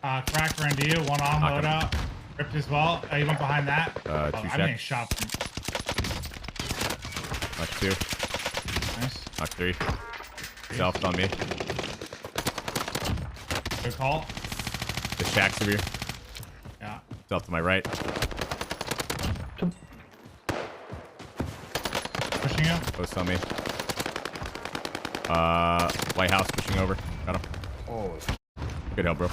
Cracked ran to you. One on loadout. Ripped as well. He went behind that. Two I'm getting shot. Knock 2. Nice. Knock 3. Self on me. Good call. The shack's over here. Yeah. Self to my right. Pushing you. Post on me. White House pushing over. Got him. Oh. Good help, bro.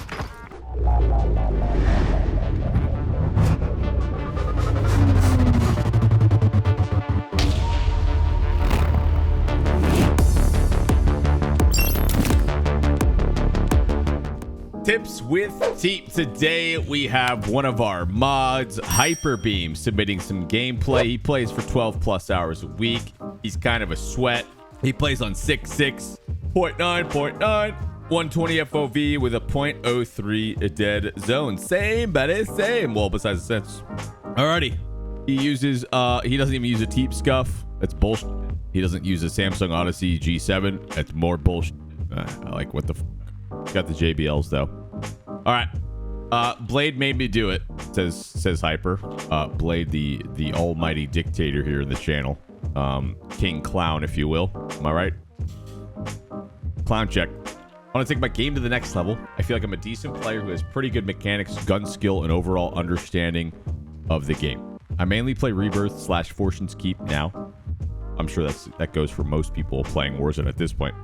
Tips with TeeP. Today we have one of our mods, Hyperbeam, submitting some gameplay. He plays for 12 plus hours a week. He's kind of a sweat. He plays on 6.6, 0.9, 120 FOV with a 0.03 dead zone. Same, buddy, same. Well, besides the sense. Alrighty. He uses, he doesn't even use a TeeP scuff. That's bullshit. He doesn't use a Samsung Odyssey G7. That's more bullshit. I like, what the f. Got the JBLs though. All right. Blade made me do it, says Hyper. Blade, the almighty dictator here in the channel. King Clown, if you will. Am I right? Clown check. I want to take my game to the next level. I feel like I'm a decent player who has pretty good mechanics, gun skill, and overall understanding of the game. I mainly play Rebirth / Fortune's Keep now. I'm sure that goes for most people playing Warzone at this point.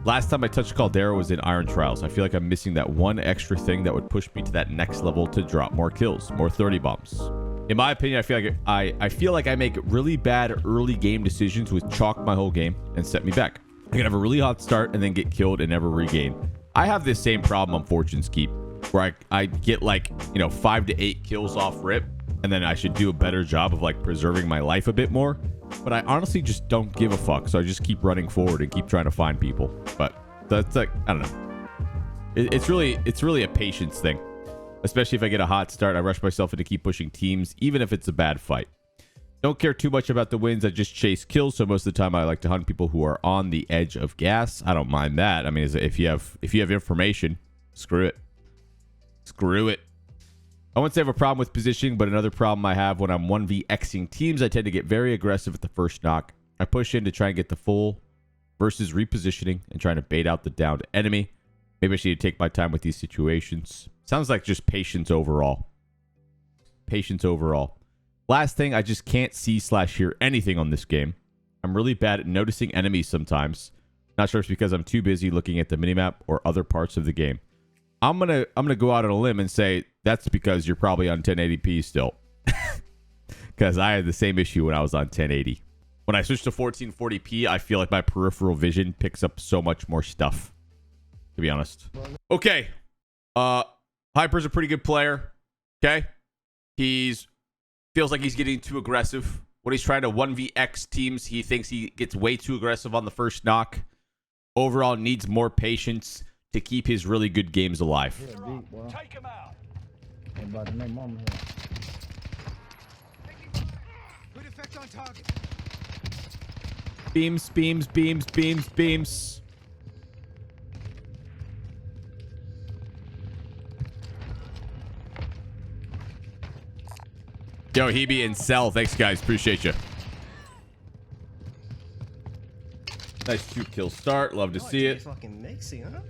Last time I touched Caldera was in Iron Trials. I feel like I'm missing that one extra thing that would push me to that next level to drop more kills, more 30 bombs. In my opinion, I feel like I make really bad early game decisions which chalk my whole game and set me back. I can have a really hot start and then get killed and never regain. I have this same problem on Fortune's Keep where I get like, 5 to 8 kills off rip, and then I should do a better job of like preserving my life a bit more. But I honestly just don't give a fuck, so I just keep running forward and keep trying to find people. But that's like, I don't know. It's really a patience thing. Especially if I get a hot start, I rush myself into keep pushing teams, even if it's a bad fight. Don't care too much about the wins. I just chase kills, so most of the time I like to hunt people who are on the edge of gas. I don't mind that. I mean, if you have information, screw it. Screw it. I wouldn't say I have a problem with positioning, but another problem I have when I'm 1vxing teams, I tend to get very aggressive at the first knock. I push in to try and get the full versus repositioning and trying to bait out the downed enemy. Maybe I should need to take my time with these situations. Sounds like just patience overall. Patience overall. Last thing, I just can't see / hear anything on this game. I'm really bad at noticing enemies sometimes. Not sure if it's because I'm too busy looking at the minimap or other parts of the game. I'm gonna go out on a limb and say that's because you're probably on 1080p still. Because I had the same issue when I was on 1080. When I switched to 1440p, I feel like my peripheral vision picks up so much more stuff, to be honest. Okay. Hyper's a pretty good player. Okay. Feels like he's getting too aggressive. When he's trying to 1vx teams, he thinks he gets way too aggressive on the first knock. Overall, needs more patience to keep his really good games alive. Take him out. Put effect on target. Beams, beams, beams, beams, beams. Yo, Hebe and Cell, thanks guys, appreciate you. Nice 2-kill start, love to see it. Fucking mixing, huh?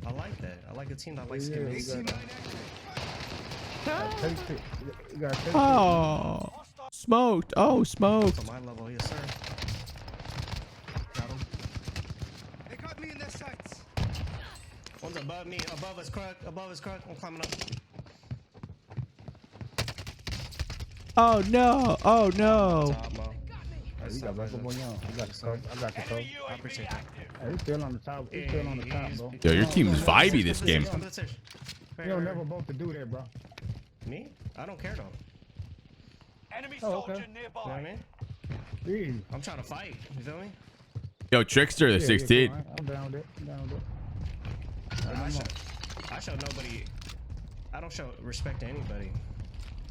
I like that. I like a team that likes to mix. Oh, smoked. Oh, smoked. On my level, yes, sir. Got him. They got me in their sights. One's above me. Above his crack. Above his crack. I'm climbing up. Oh no! Oh no! Top, bro. You got back up on y'all. I got the cover. I got the cover. I appreciate that. Hey, he's still on the top. He's still on the top, bro. Yo, your team's vibey this game. You don't never both to do that, bro. Me? I don't care though. Enemy Oh, soldier okay. nearby. You know what I mean? Jeez. I'm trying to fight. You feel me? Yo, Trickster, the 16. I'm down with it. I'm down with it. I show nobody. I don't show respect to anybody.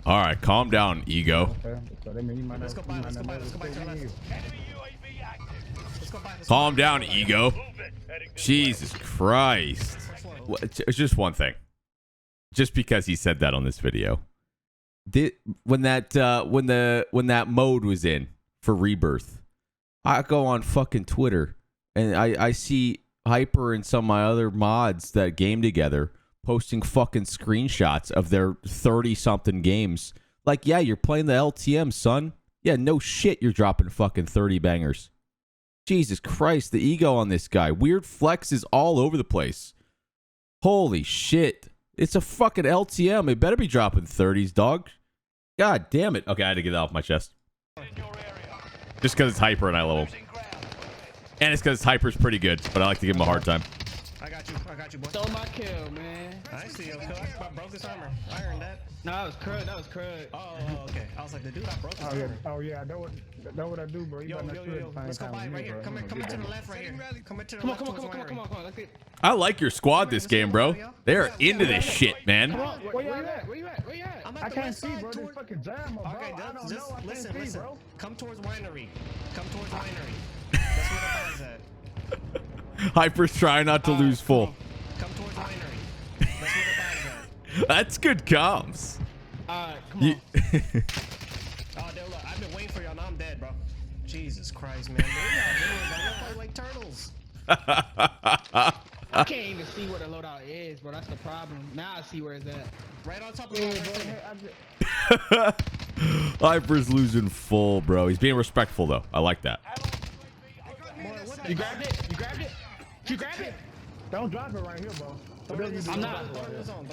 All right, calm down, ego. Okay. So that means you might Let's go not- by. you Let's go might by. not Let's go by to the respect left. me. Enemy UAV active. Let's go by. Let's go Calm by. down, Let's go by. ego. Move it. Heading this Jesus Christ. way. it's just one thing. Just because he said that on this video. When that mode was in for Rebirth, I go on fucking Twitter and I see Hyper and some of my other mods that game together posting fucking screenshots of their 30-something games. Like, yeah, you're playing the LTM, son. Yeah, no shit, you're dropping fucking 30 bangers. Jesus Christ, the ego on this guy. Weird flexes all over the place. Holy shit. It's a fucking LTM. It better be dropping 30s, dog. God damn it. Okay, I had to get that off my chest. Just because it's Hyper and I love him. And it's because Hyper's pretty good, but I like to give him a hard time. I got you, boy. Stole my kill, man. I see you. I broke his armor. I earned that. No, that was crud. Oh, okay. I was like, the dude I broke his Oh yeah, armor. oh yeah, that what I do, bro. You Yo, better not shoot at the same let's go time by with right me, here. bro. Come I'm here gonna to get the that. left right here. Come here to the Come on, left. come on. Let's get. I like your squad this game, bro. They're into this shit, man. Where you at? Where you at? I can't see, bro. This fucking jam, bro. Okay, I don't just know. I listen, can't see, bro. Come towards winery. That's where the bar's at. Hyper's trying not to lose full. Come towards winery. That's where the bar's at. That's good comms. Come on. Oh, dude, look, I've been waiting for y'all. Now I'm dead, bro. Jesus Christ, man. Y'all like turtles. I can't even see where the loadout is, bro. That's the problem. Now I see where it's at. Right on top of the Hyper's losing full, bro. He's being respectful, though. I like that. You grabbed it? You grabbed it? Don't drop it right here, bro. I'm not. Throw it in the zone.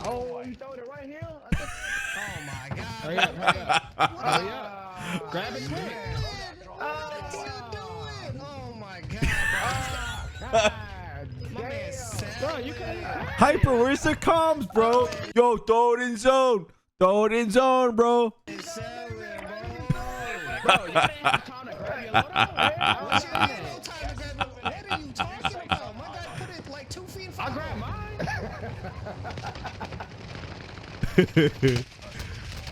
Oh, you throw it right here? Oh my God. Hurry up. Grab it quick. Oh my God, bro. My man said, Bro, you can't. Hyper, where's the comms, bro? Yo, throw it in zone. Throw it in zone, bro. Bro, you can't have time to grab your loadout. what are you talking about? My guy put it like 2 feet in front. I grabbed mine.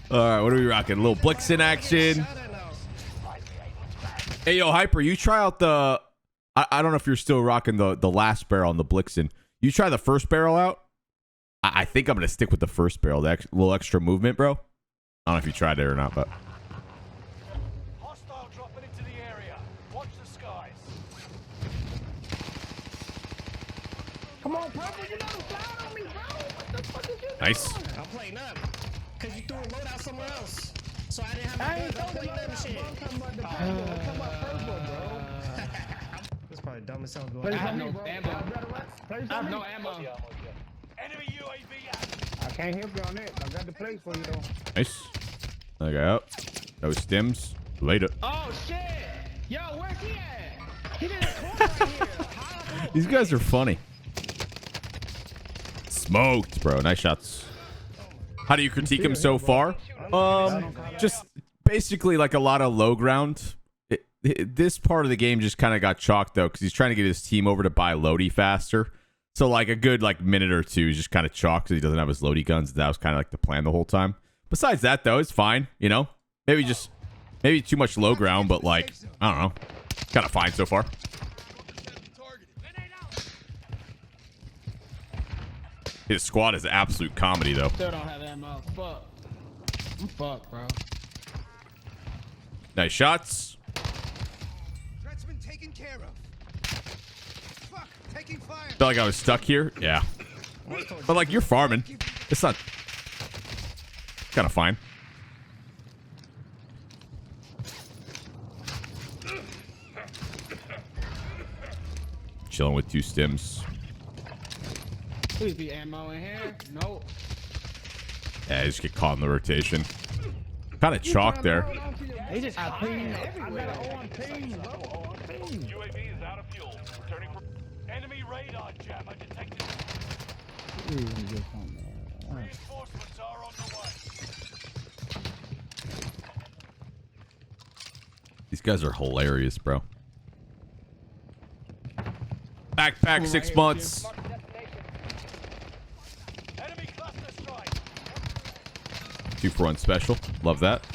All right, what are we rocking? A little Blixen action. Hey, yo, Hyper, you try out the... I don't know if you're still rocking the last barrel on the Blixen. You try the first barrel out? I think I'm going to stick with the first barrel. The little extra movement, bro. I don't know if you tried it or not, but... Hostile dropping into the area. Watch the skies. Come on, purple. You never fly on me, bro. What the fuck is you doing? Nice. I'm playing up. Because you threw a loadout somewhere else. So I didn't have I my ain't gun. I'm throwing playing the up shit. loadout, bro. I'm talking about the purple. I'm talking about purple, bro. That's probably dumb as hell. Play I have for me, no bro. ammo. Play I for have me. no ammo. Enemy UAV out. I can't help you on that. I got the play for you, though. Nice. Okay, up. No stims. Later. Oh, shit. Yo, where's he at? He did a corner right here. These guys are funny. Smoked, bro. Nice shots. How do you critique him so far? Just basically like a lot of low ground. This part of the game just kind of got chalked though, because he's trying to get his team over to buy Lodi faster. So like a good minute or two is just kind of chalked because he doesn't have his Lodi guns. That was kind of like the plan the whole time. Besides that though, it's fine. You know, maybe too much low ground, but like I don't know, kind of fine so far. His squad is absolute comedy though. Still don't have ammo. Fuck. I'm fucked, bro. Nice shots. Threat's been taken care of. Fuck, taking fire. Felt like I was stuck here. Yeah. But like you're farming. It's not kind of fine. Chilling with 2 stims. Please be ammo in here. Nope. Yeah, just get caught in the rotation. Kind of chalk there. They just have ping everywhere. UAV is out of fuel. Returning for enemy radar jammer detected. Reinforcements are on the way. These guys are hilarious, bro. Backpack 6 months. Enemy cluster strike. 2 for 1 special. Love that.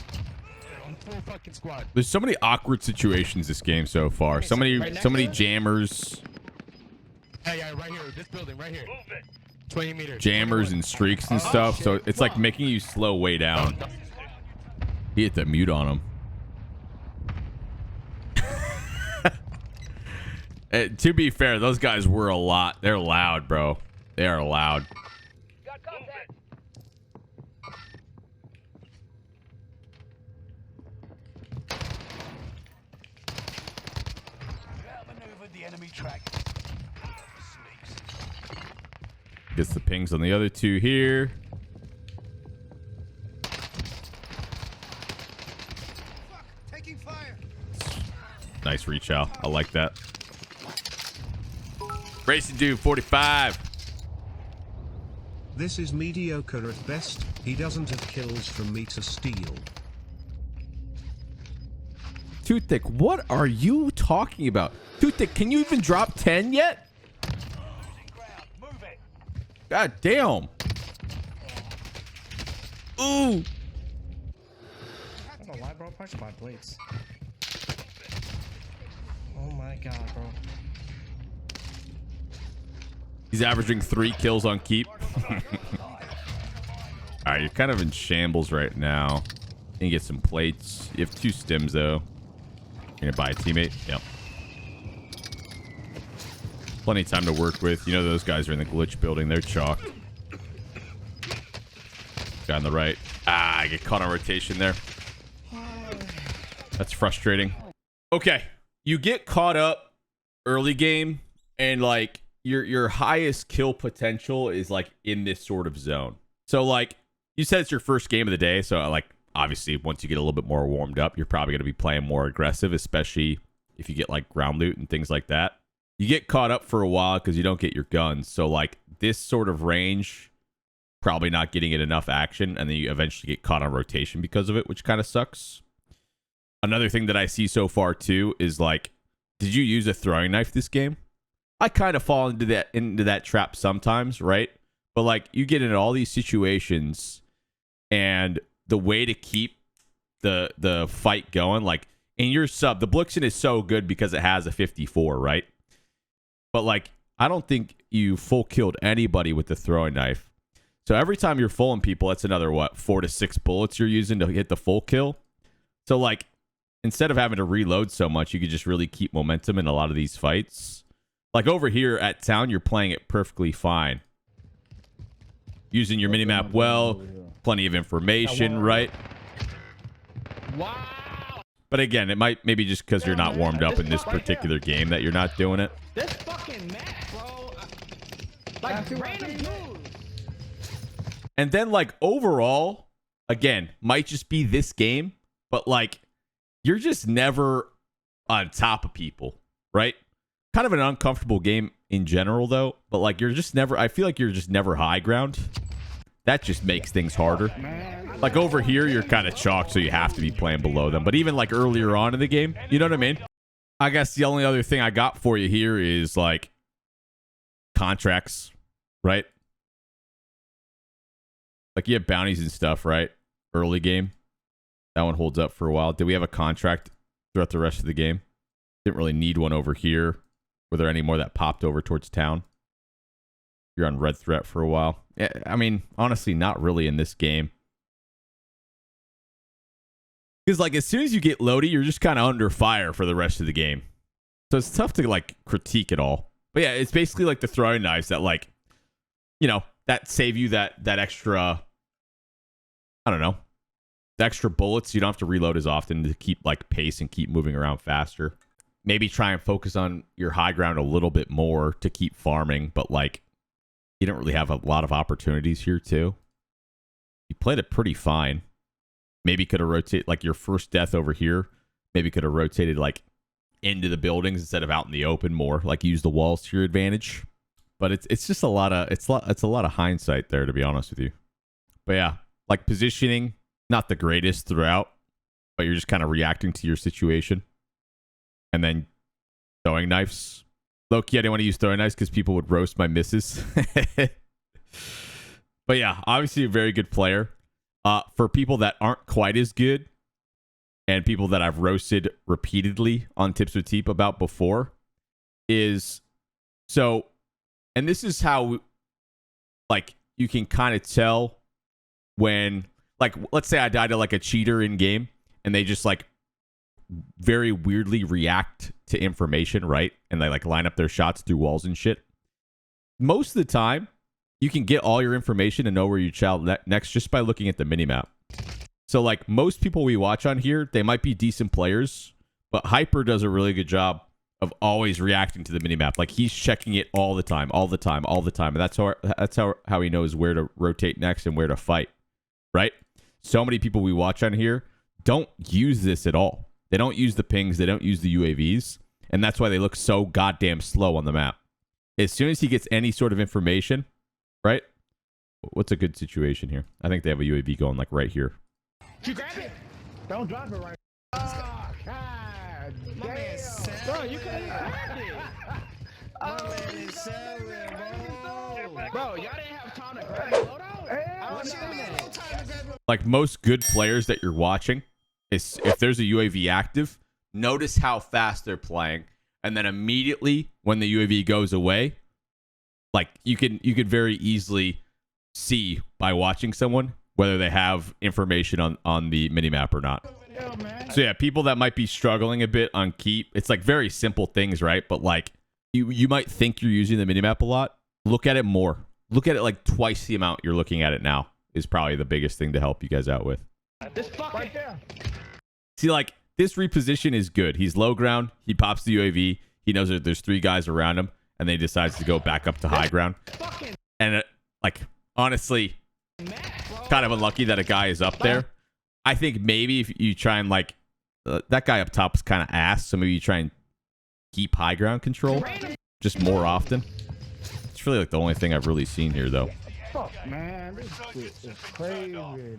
full fucking squad. There's so many awkward situations this game so far. So many jammers. Yeah, right here. This building, right here. 20 meters. Jammers and streaks and stuff. So it's like making you slow way down. He hit the mute on him. To be fair, those guys were a lot. They're loud, bro. They are loud. Gets the pings on the other two here. Fuck, taking fire. Nice reach out. I like that. Racing dude 45. This is mediocre at best. He doesn't have kills from me to steal. Toothpick, what are you talking about? Toothpick, can you even drop 10 yet? God damn. Ooh. I don't know why, bro. Punch my plates. Oh my god, bro. He's averaging 3 kills on keep. All right, you're kind of in shambles right now. You can get some plates. You have 2 stims, though. You're going to buy a teammate? Yep. Plenty of time to work with. You know those guys are in the glitch building. They're chalk. Guy on the right. Ah, I get caught on rotation there. That's frustrating. Okay. You get caught up early game, and like your highest kill potential is like in this sort of zone. So like you said, it's your first game of the day. So like obviously once you get a little bit more warmed up, you're probably going to be playing more aggressive, especially if you get like ground loot and things like that. You get caught up for a while because you don't get your guns. So like this sort of range, probably not getting it enough action, and then you eventually get caught on rotation because of it, which kind of sucks. Another thing that I see so far too is like, did you use a throwing knife this game? I kind of fall into that trap sometimes, right? But like you get into all these situations, and the way to keep the fight going, like in your sub, the Blixen is so good because it has a 54, right? But like, I don't think you full killed anybody with the throwing knife. So every time you're fulling people, that's another, what, 4 to 6 bullets you're using to hit the full kill. So like, instead of having to reload so much, you could just really keep momentum in a lot of these fights. Like over here at town, you're playing it perfectly fine. Using your minimap well, plenty of information, right? Wow. But again, it might maybe just because you're not warmed up in this particular game that you're not doing it. This fucking map, bro. Like random dudes. And then like overall, again, might just be this game, but like you're just never on top of people, right? Kind of an uncomfortable game in general though, but like you're just never, I feel like you're just never high ground. That just makes things harder. Like over here, you're kind of chalked, so you have to be playing below them. But even like earlier on in the game, you know what I mean? I guess the only other thing I got for you here is like contracts, right? Like you have bounties and stuff, right? Early game. That one holds up for a while. Did we have a contract throughout the rest of the game? Didn't really need one over here. Were there any more that popped over towards town? You're on red threat for a while. Yeah, I mean, honestly, not really in this game. Because like as soon as you get loady, you're just kind of under fire for the rest of the game. So it's tough to like critique it all. But yeah, it's basically like the throwing knives that like, you know, that save you that extra, I don't know, the extra bullets. You don't have to reload as often to keep like pace and keep moving around faster. Maybe try and focus on your high ground a little bit more to keep farming, but like you don't really have a lot of opportunities here too. You played it pretty fine. Maybe could have rotated like your first death over here. Maybe could have rotated like into the buildings instead of out in the open more. Like use the walls to your advantage. But it's just a lot of hindsight there, to be honest with you. But yeah, like positioning, not the greatest throughout, but you're just kind of reacting to your situation. And then throwing knives. Low-key, I didn't want to use throwing knives because people would roast my misses. But yeah, obviously a very good player. For people that aren't quite as good, and people that I've roasted repeatedly on Tips with TeeP about before is so, and this is how like you can kind of tell when, like, let's say I died to like a cheater in game and they just like very weirdly react to information, right? And they like line up their shots through walls and shit. Most of the time, you can get all your information and know where you child next just by looking at the minimap. So like most people we watch on here, they might be decent players, but Hyper does a really good job of always reacting to the minimap. Like he's checking it all the time. And that's how he knows where to rotate next and where to fight, right? So many people we watch on here don't use this at all. They don't use the pings. They don't use the UAVs. And that's why they look so goddamn slow on the map. As soon as he gets any sort of information, right? What's a good situation here? I think they have a UAV going like right here. You grab it. Don't drop it right. Oh, God. My man said, Bro, you couldn't grab it. my man is selling, bro. Bro, y'all didn't have time to grab it. I don't understand that. Like most good players that you're watching, is if there's a UAV active, notice how fast they're playing, and then immediately when the UAV goes away, like you could very easily see by watching someone whether they have information on the minimap or not. So yeah, people that might be struggling a bit on Keep, it's like very simple things, right? But like you might think you're using the minimap a lot. Look at it more. Look at it like twice the amount you're looking at it now is probably the biggest thing to help you guys out with. This fuck right there. See, like this reposition is good. He's low ground. He pops the UAV. He knows that there's 3 guys around him, and then he decides to go back up to high ground. And like honestly, kind of unlucky that a guy is up there. I think maybe if you try and like that guy up top is kind of ass, so maybe you try and keep high ground control just more often. It's really like the only thing I've really seen here, though. Fuck, man. This shit is crazy, man.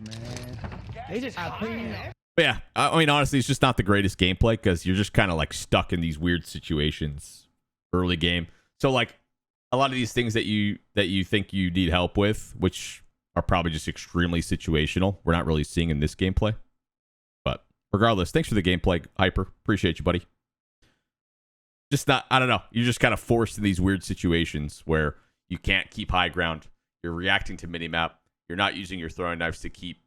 They just But yeah, I mean, honestly, it's just not the greatest gameplay because you're just kind of like stuck in these weird situations early game. So like a lot of these things that you think you need help with, which are probably just extremely situational, we're not really seeing in this gameplay. But regardless, thanks for the gameplay, Hyper. Appreciate you, buddy. Just not, I don't know. You're just kind of forced in these weird situations where you can't keep high ground. You're reacting to minimap. You're not using your throwing knives to keep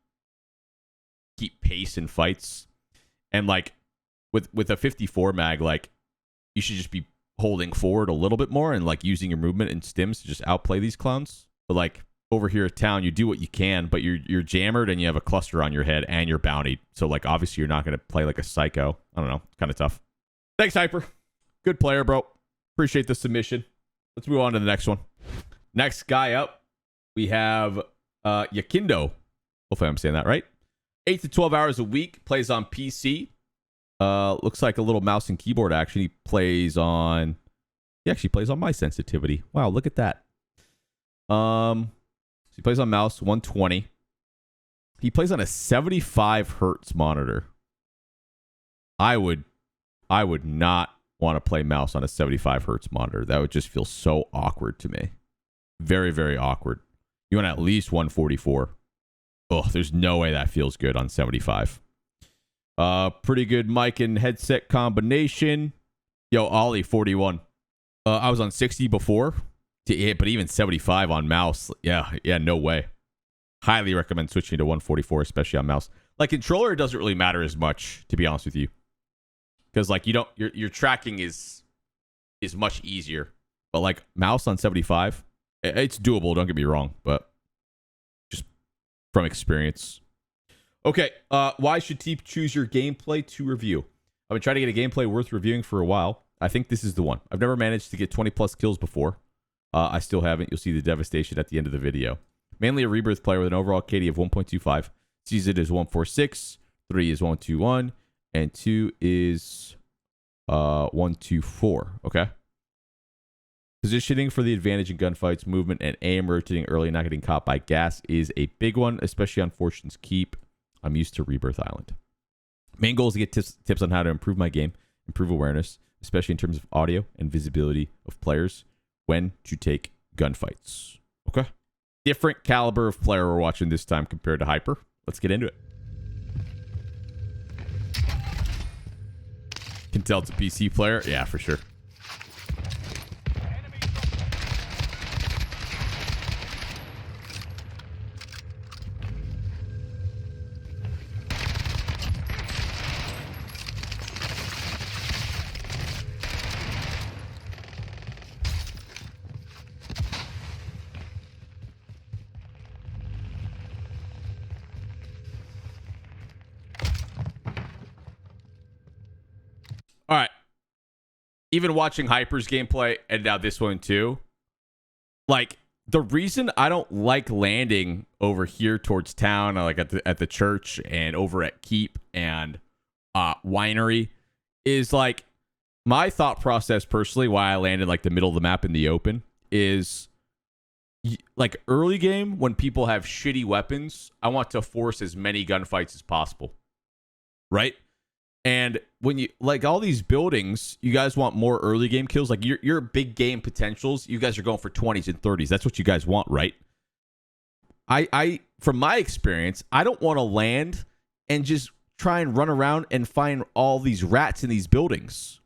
pace in fights. And like with a 54 mag, like you should just be holding forward a little bit more and like using your movement and stims to just outplay these clowns. But like over here at town, you do what you can, but you're jammered and you have a cluster on your head and you're bountied. So like obviously you're not going to play like a psycho. I don't know. It's kind of tough. Thanks, Hyper. Good player, bro. Appreciate the submission. Let's move on to the next one. Next guy up, we have Yakindo. Hopefully I'm saying that right. 8 to 12 hours a week. Plays on PC. Looks like a little mouse and keyboard action. He actually plays on my sensitivity. Wow, look at that. So he plays on mouse 120. He plays on a 75 hertz monitor. I would not want to play mouse on a 75 hertz monitor. That would just feel so awkward to me. Very, very awkward. You want at least 144. Oh, there's no way that feels good on 75. Pretty good mic and headset combination. Yo, Ollie, 41. I was on 60 before, but even 75 on mouse. Yeah, no way. Highly recommend switching to 144, especially on mouse. Like controller, it doesn't really matter as much, to be honest with you, because like your tracking is much easier. But like mouse on 75, it's doable. Don't get me wrong, but just from experience. Okay, why should TeeP choose your gameplay to review? I've been trying to get a gameplay worth reviewing for a while. I think this is the one. I've never managed to get 20 plus kills before. I still haven't. You'll see the devastation at the end of the video. Mainly a Rebirth player with an overall KD of 1.25. Season is 146. 3 is 121. And 2 is 124. Okay. Positioning for the advantage in gunfights, movement, and aim, rotating early, not getting caught by gas is a big one, especially on Fortune's Keep. I'm used to Rebirth Island. Main goal is to get tips on how to improve my game, improve awareness, especially in terms of audio and visibility of players when to take gunfights. Okay. Different caliber of player we're watching this time compared to Hyper. Let's get into it. Can tell it's a PC player. Yeah, for sure. All right. Even watching Hyper's gameplay and now this one too. Like, the reason I don't like landing over here towards town, like at the church and over at TeeP and Winery, is like my thought process personally why I landed like the middle of the map in the open is like early game when people have shitty weapons, I want to force as many gunfights as possible. Right? And when you like all these buildings, you guys want more early game kills. Like your big game potentials, you guys are going for 20s and 30s. That's what you guys want, right? I from my experience, I don't want to land and just try and run around and find all these rats in these buildings.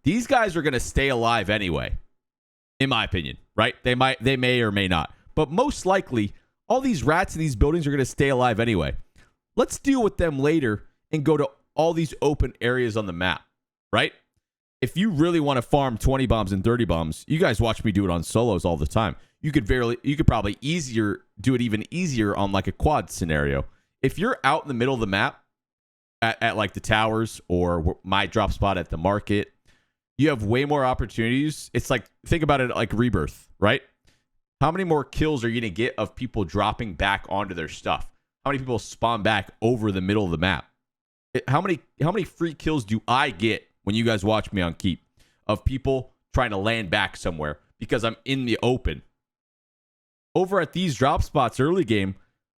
These guys are going to stay alive anyway, in my opinion, right? They may or may not. But most likely, all these rats in these buildings are going to stay alive anyway. Let's deal with them later and go to all these open areas on the map, right? If you really want to farm 20 bombs and 30 bombs, you guys watch me do it on solos all the time. You could probably do it even easier on like a quad scenario. If you're out in the middle of the map at like the towers or my drop spot at the market, you have way more opportunities. It's like, think about it like Rebirth, right? How many more kills are you going to get of people dropping back onto their stuff? How many people spawn back over the middle of the map? How many free kills do I get when you guys watch me on TeeP of people trying to land back somewhere because I'm in the open? Over at these drop spots early game,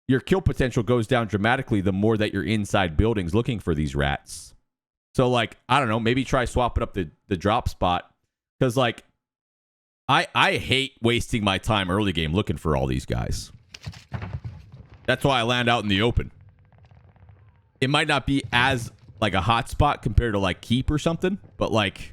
your kill potential goes down dramatically the more that you're inside buildings looking for these rats. So like, I don't know, maybe try swapping up the drop spot because like I hate wasting my time early game looking for all these guys. That's why I land out in the open. It might not be as like a hot spot compared to like TeeP or something, but like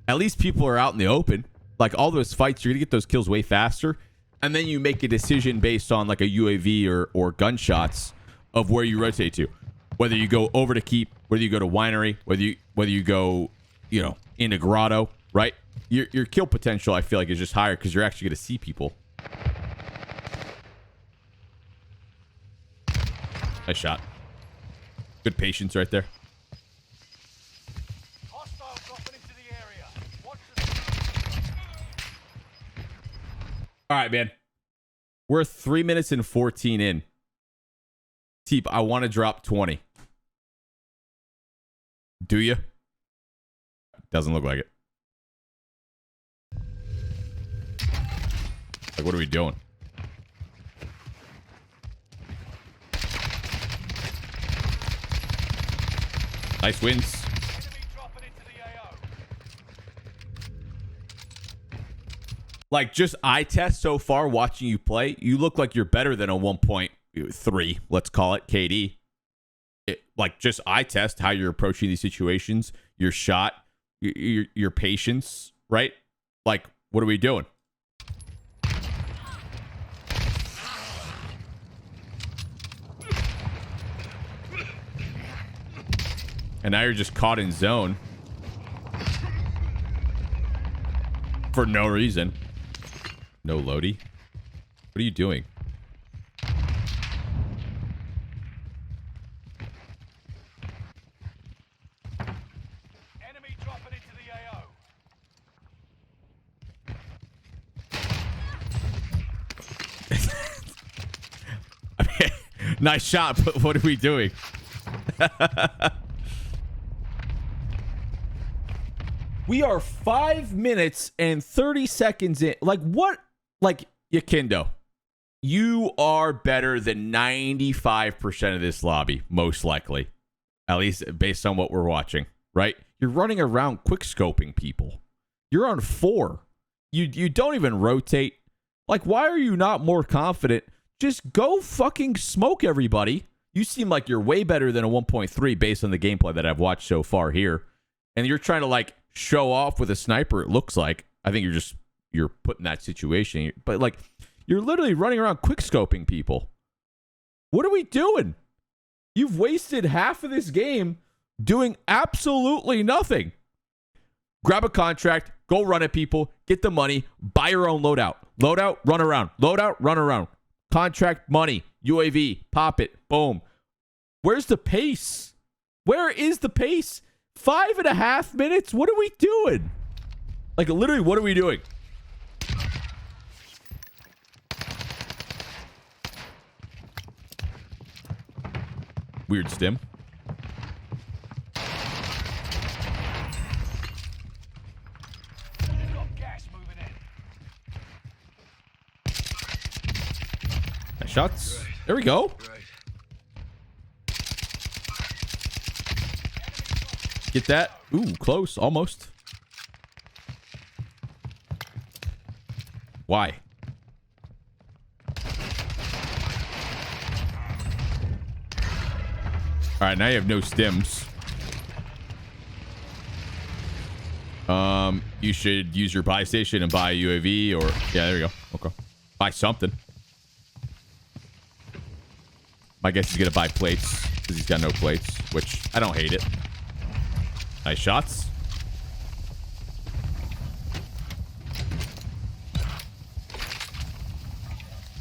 at least people are out in the open. Like all those fights, you're gonna get those kills way faster, and then you make a decision based on like a UAV or gunshots of where you rotate to, whether you go over to TeeP, whether you go to Winery, whether you go, you know, into Grotto, right? Your kill potential, I feel like, is just higher because you're actually gonna see people. Nice shot. Good patience right there. Hostile dropping into the area. Watch All right, man. We're 3 minutes and 14 in. TeeP, I want to drop 20. Do you? Doesn't look like it. Like, what are we doing? Nice wins. Like, just eye test so far watching you play, you look like you're better than a 1.3, let's call it, KD. Like, just eye test how you're approaching these situations, your shot, your patience, right? Like, what are we doing? And now you're just caught in zone. For no reason. No loady. What are you doing? Enemy dropping into the AO. I mean, nice shot, but what are we doing? We are 5 minutes and 30 seconds in. Like, what? Like, Yakindo, you are better than 95% of this lobby, most likely. At least based on what we're watching, right? You're running around quick scoping people. You're on 4. You don't even rotate. Like, why are you not more confident? Just go fucking smoke everybody. You seem like you're way better than a 1.3 based on the gameplay that I've watched so far here. And you're trying to like show off with a sniper, it looks like. I think you're put in that situation. But like, you're literally running around quick scoping people. What are we doing? You've wasted half of this game doing absolutely nothing. Grab a contract, go run at people, get the money, buy your own loadout. Loadout, run around. Loadout, run around. Contract, money, UAV, pop it, boom. Where's the pace? Where is the pace? 5.5 minutes? What are we doing? Like, literally, what are we doing? Weird stim. Nice shots. There we go. Get that. Ooh, close. Almost. Why? All right, now you have no stims. You should use your buy station and buy a UAV or... Yeah, there you go. Okay. Buy something. My guess he's going to buy plates because he's got no plates, which I don't hate it. Nice shots.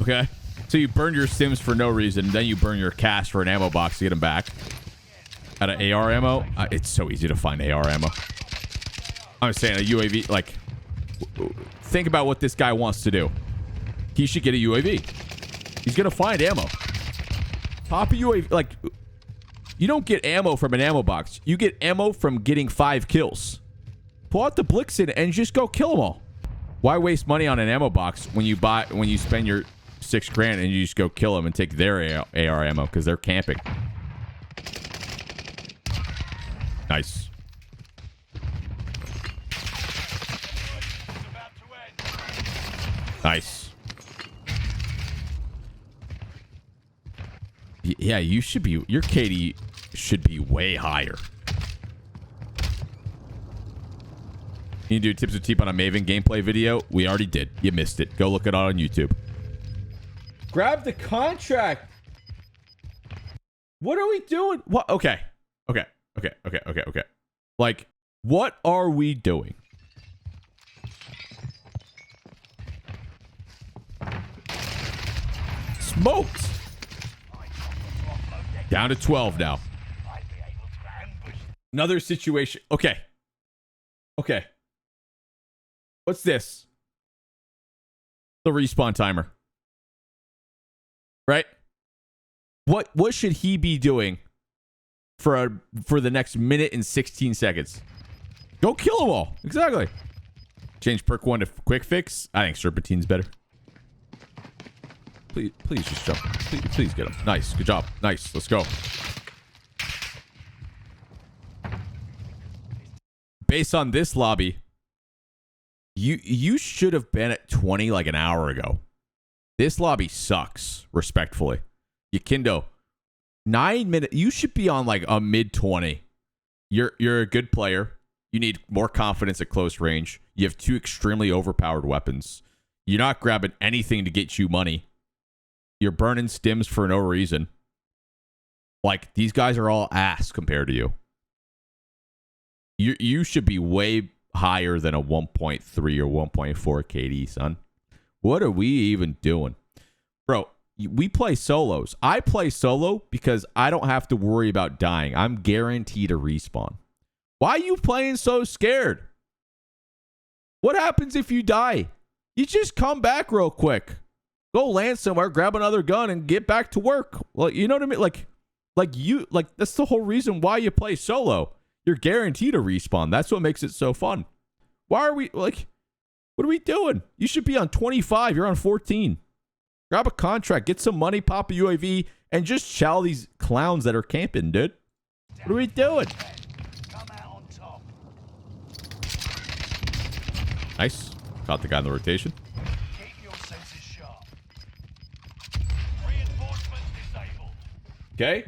Okay. So you burn your stims for no reason. Then you burn your cash for an ammo box to get them back. Out of AR ammo? It's so easy to find AR ammo. I'm saying a UAV, like, think about what this guy wants to do. He should get a UAV. He's going to find ammo. Pop a UAV. Like, you don't get ammo from an ammo box. You get ammo from getting 5 kills. Pull out the Blixen and just go kill them all. Why waste money on an ammo box when you spend your $6 grand and you just go kill them and take their AR ammo because they're camping? Nice. Nice. Yeah, you should be... Your KD should be way higher. You do tips with TeeP on a Maven gameplay video? We already did. You missed it. Go look it up on YouTube. Grab the contract. What are we doing? What? Okay. Okay. Like, what are we doing? Smoked. Down to 12 now. Another situation. Okay. What's this? The respawn timer. Right? What should he be doing for the next minute and 16 seconds? Go kill them all. Exactly. Change perk 1 to quick fix. I think Serpentine's better. Please just jump. Please get him. Nice. Good job. Nice. Let's go. Based on this lobby, you should have been at 20 like an hour ago. This lobby sucks, respectfully. Yakindo, 9 minutes. You should be on like a mid-20. You're a good player. You need more confidence at close range. You have 2 extremely overpowered weapons. You're not grabbing anything to get you money. You're burning stims for no reason. Like, these guys are all ass compared to you. You should be way higher than a 1.3 or 1.4 KD, son. What are we even doing? Bro, we play solos. I play solo because I don't have to worry about dying. I'm guaranteed a respawn. Why are you playing so scared? What happens if you die? You just come back real quick. Go land somewhere, grab another gun, and get back to work. Well, you know what I mean? Like that's the whole reason why you play solo. You're guaranteed a respawn. That's what makes it so fun. Why are we, like, what are we doing? You should be on 25. You're on 14. Grab a contract, get some money, pop a UAV, and just chow these clowns that are camping, dude. What are we doing? Nice. Caught the guy in the rotation. Okay?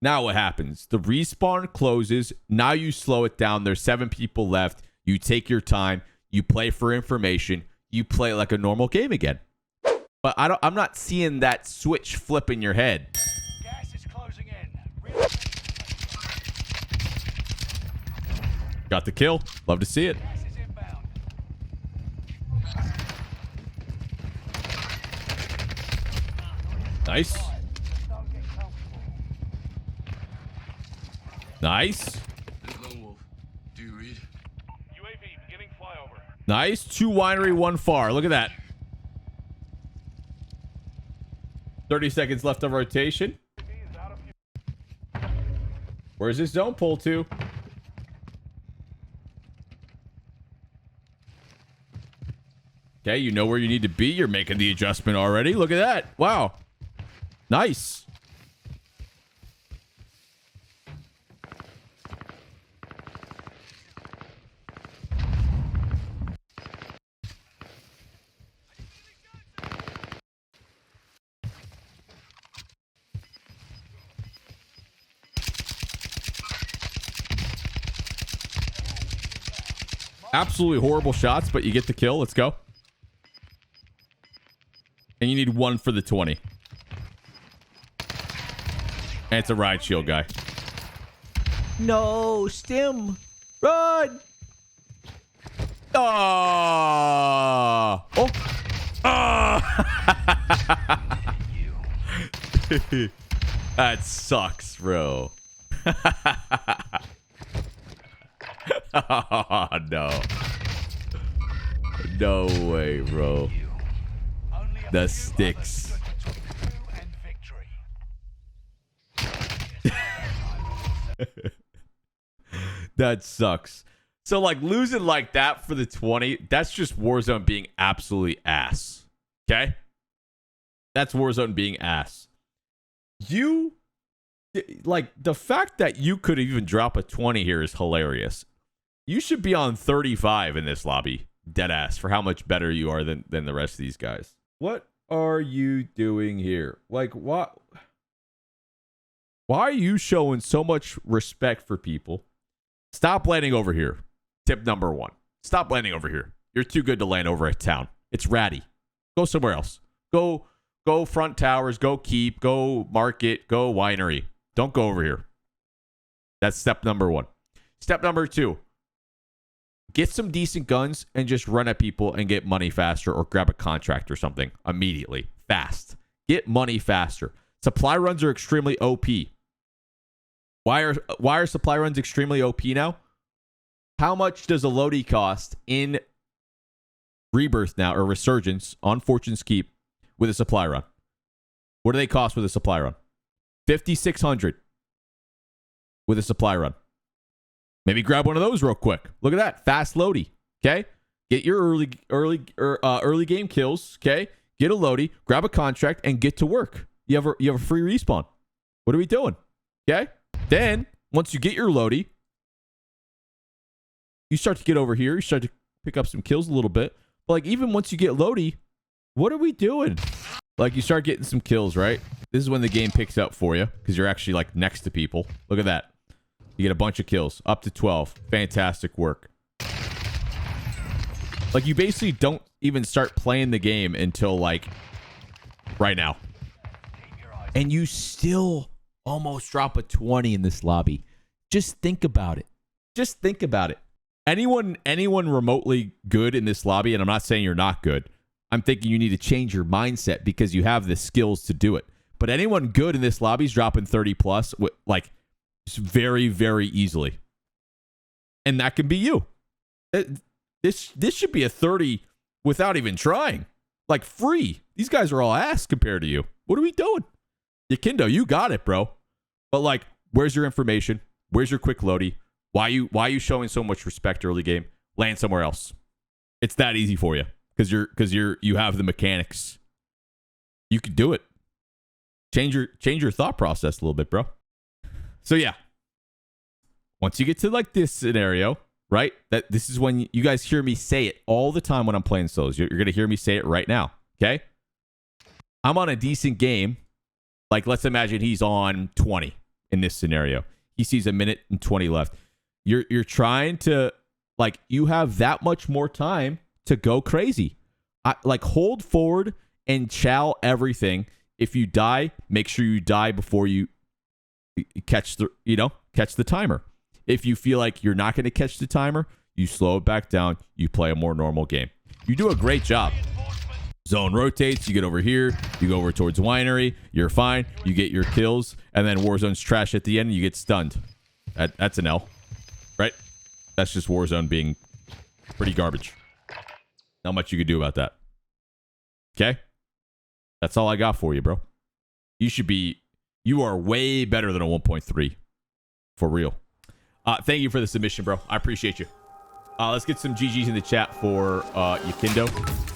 Now what happens? The respawn closes. Now you slow it down. There's 7 people left. You take your time. You play for information. You play like a normal game again. But I'm not seeing that switch flip in your head. Gas is closing in. Got the kill. Love to see it. Gas is inbound. Nice. Don't get comfortable. Nice. Lone Wolf, do you read? UAV beginning flyover. Nice. 2 winery, 1 far. Look at that. 30 seconds left of rotation. Where's this zone pull to? Okay, you know where you need to be. You're making the adjustment already. Look at that. Wow. Nice. Absolutely horrible shots, but you get the kill. Let's go. And you need 1 for the 20. And it's a ride shield guy. No, Stim. Run. Oh. Oh. That sucks, bro. Oh, no. No way, bro. The sticks. That sucks. So, like, losing like that for the 20, that's just Warzone being absolutely ass. Okay? That's Warzone being ass. You, like, the fact that you could even drop a 20 here is hilarious. You should be on 35 in this lobby. Dead ass for how much better you are than the rest of these guys. What are you doing here? Like, what? Why are you showing so much respect for people? Stop landing over here. Tip number 1. Stop landing over here. You're too good to land over a town. It's ratty. Go somewhere else. Go front towers. Go keep. Go market. Go winery. Don't go over here. That's step number 1. Step number 2. Get some decent guns and just run at people and get money faster, or grab a contract or something immediately. Fast. Get money faster. Supply runs are extremely OP. Why are supply runs extremely OP now? How much does a loadie cost in Rebirth now, or Resurgence on Fortune's Keep with a supply run? What do they cost with a supply run? 5,600 with a supply run. Maybe grab one of those real quick. Look at that. Fast loadie. Okay? Get your early game kills. Okay? Get a loadie, grab a contract, and get to work. You have a free respawn. What are we doing? Okay? Then, once you get your loadie, you start to get over here. You start to pick up some kills a little bit. But, like, even once you get loadie, what are we doing? Like, you start getting some kills, right? This is when the game picks up for you, because you're actually, like, next to people. Look at that. You get a bunch of kills. Up to 12. Fantastic work. Like, you basically don't even start playing the game until, like, right now. And you still almost drop a 20 in this lobby. Just think about it. Just think about it. Anyone remotely good in this lobby, and I'm not saying you're not good, I'm thinking you need to change your mindset because you have the skills to do it. But anyone good in this lobby is dropping 30 plus, like, very, very easily. And that can be you. This should be a 30 without even trying. Like, free. These guys are all ass compared to you. What are we doing? Yakindo, you got it, bro. But, like, where's your information? Where's your quick loadie? Why are you showing so much respect early game? Land somewhere else. It's that easy for you. Because you have the mechanics. You can do it. Change your thought process a little bit, bro. So yeah. Once you get to, like, this scenario, right? That this is when you guys hear me say it all the time when I'm playing solos. You're going to hear me say it right now, okay? I'm on a decent game. Like, let's imagine he's on 20 in this scenario. He sees a minute and 20 left. You're trying to, like, you have that much more time to go crazy. Like, hold forward and chow everything. If you die, make sure you die before you catch the timer. If you feel like you're not going to catch the timer, you slow it back down. You play a more normal game. You do a great job. Zone rotates. You get over here. You go over towards Winery. You're fine. You get your kills. And then Warzone's trash at the end and you get stunned. That's an L. Right? That's just Warzone being pretty garbage. Not much you could do about that. Okay? That's all I got for you, bro. You are way better than a 1.3. For real. Thank you for the submission, bro. I appreciate you. Let's get some GGs in the chat for Yakindo.